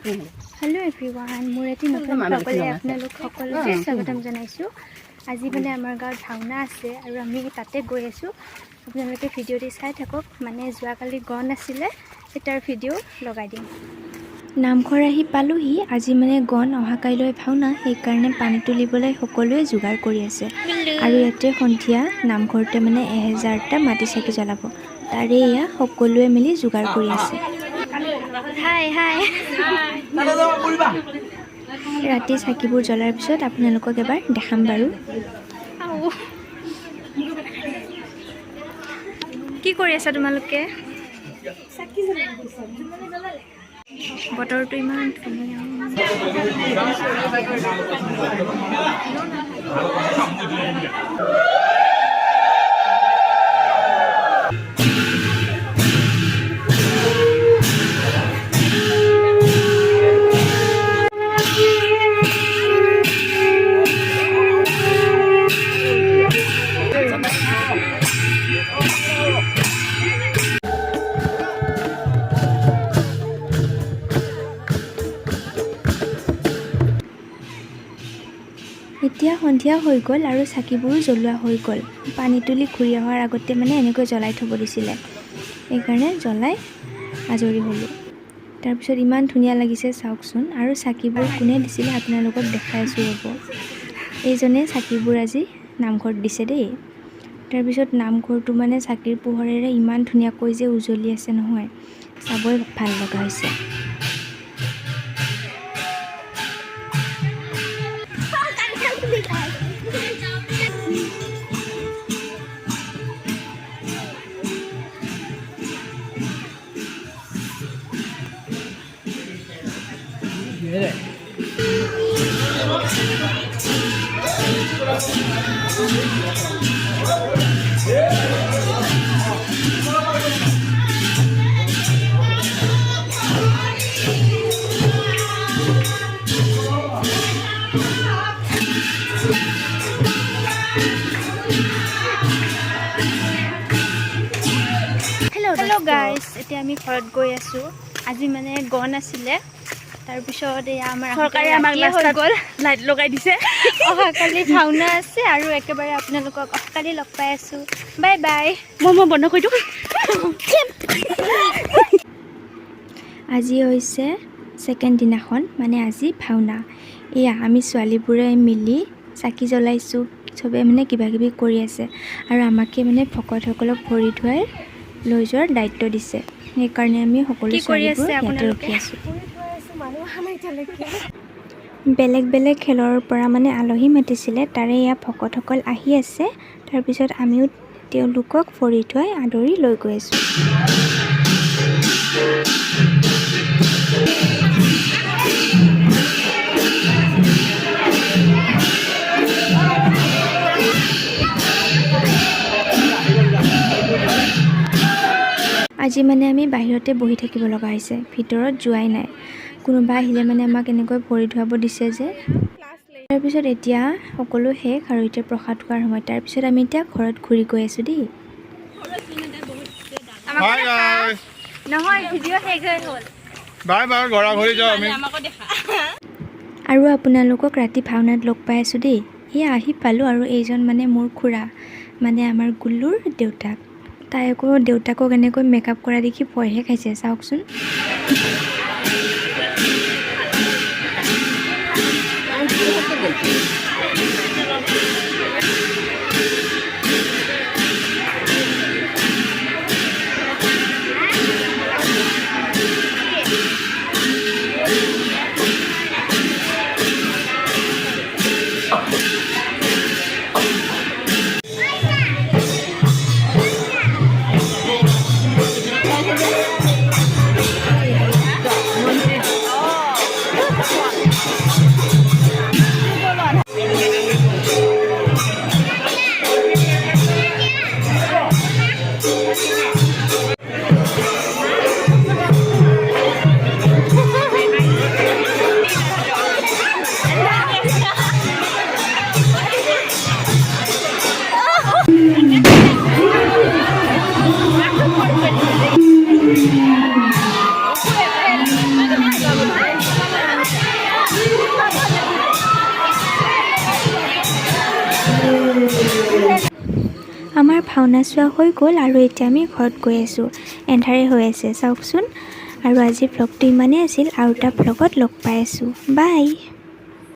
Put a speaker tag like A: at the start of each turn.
A: Hello everyone मोर eighty नतुन ब्लगले आपनालोक सकलोके स्वागतम जनाइछु। আজি মানে আমাৰ গাঁৱত ভাওনা আছে আৰু আমি তাতে গৈ আছো। আপোনালোকে ভিডিঅ'টি চাই থাকক। মানে যোৱাকালি গণ আছিলে এটাৰ ভিডিঅ' লগাই দিম। নামঘৰ আহি পালোহি। আজি মানে গণ অহা কাইলৈ ভাওনা, সেইকাৰণে পানী তুলিবলৈ সকলোৱে যোগাৰ কৰি আছে। আৰু ইয়াতে সন্ধিয়া নামঘৰতে মানে 1000টা মাটি চাকি জ্বলাব, তাৰে এয়া সকলোৱে মিলি যোগাৰ কৰি আছে। হাই হাই ৰাতি চাকিবোৰ জ্বলাৰ পিছত আপোনালোকক এবাৰ দেখাম বাৰু। কি কৰি আছা তোমালোকে? বতৰটো ইমান ধুনীয়া। এতিয়া সন্ধিয়া হৈ গ'ল আৰু চাকিবোৰো জ্বলোৱা হৈ গ'ল। পানী তুলি ঘূৰি অহাৰ আগতে মানে এনেকৈ জ্বলাই থ'ব দিছিলে, সেইকাৰণে জ্বলাই আজৰি হ'লোঁ। তাৰপিছত ইমান ধুনীয়া লাগিছে চাওকচোন। আৰু চাকিবোৰ কোনে দিছিলে আপোনালোকক দেখাই আছোঁ ৰ'ব। এইজনে চাকিবোৰ আজি নামঘৰত দিছে দেই। তাৰপিছত নামঘৰটো মানে চাকিৰ পোহৰেৰে ইমান ধুনীয়াকৈ যে উজ্বলি আছে নহয়, চাবই ভাল লগা হৈছে। হেল্ল' গাইজ, এতিয়া আমি ঘৰত গৈ আছোঁ। আজি মানে গণ আছিলে, তাৰপিছত এয়া আমাৰ চৰকাৰে আমাক হৈ গ'ল, লাইট লগাই দিছে। অহাকালি ভাওনা আছে আৰু একেবাৰে আপোনালোকক অহাকালি লগ পাই আছোঁ। Bye bye. মই বন্ধ কৰি দিওঁ। আজি হৈছে ছেকেণ্ড দিনাখন, মানে আজি ভাওনা। এয়া আমি ছোৱালীবোৰে মিলি চাকি জ্বলাইছোঁ, চবেই মানে কিবা কিবি কৰি আছে। আৰু আমাকে মানে ভকতসকলক ভৰি ধুৱাই লৈ যোৱাৰ দায়িত্ব দিছে, সেইকাৰণে আমি সকলো ছোৱালীবোৰ ইয়াতে ৰখি আছোঁ। বেলেগ বেলেগ খেলৰ পৰা মানে আলহী মাতিছিলে, তাৰে এয়া ভকতসকল আহি আছে। তাৰপিছত আমিও তেওঁলোকক ভৰি ধুৱাই আদৰি লৈ গৈ আছোঁ। আজি মানে আমি বাহিৰতে বহি থাকিব লগা হৈছে, ভিতৰত যোৱাই নাই। কোনোবা আহিলে মানে আমাক এনেকৈ ভৰি ধুৱাব দিছে যে। তাৰপিছত এতিয়া সকলো শেষ আৰু এতিয়া প্ৰসাদ খোৱাৰ সময়। তাৰপিছত আমি এতিয়া ঘৰত ঘূৰি গৈ আছোঁ দেই। আৰু আপোনালোকক ৰাতি ভাওনাত লগ পাই আছোঁ দেই। এয়া আহি পালোঁ আৰু এইজন মানে মোৰ খুৰা, মানে আমাৰ গুল্লুৰ দেউতাক। তাই আকৌ দেউতাকক এনেকৈ মেকআপ কৰা দেখি ভয়হে খাইছে, চাওকচোন। ভাওনা চোৱা হৈ গ'ল আৰু এতিয়া আমি ঘৰত গৈ আছোঁ। এন্ধাৰে হৈ আছে চাওকচোন। আৰু আজিৰ ভ্লগটো ইমানেই আছিল, আৰু এটা ভ্লগত লগ পাই আছোঁ। বাই।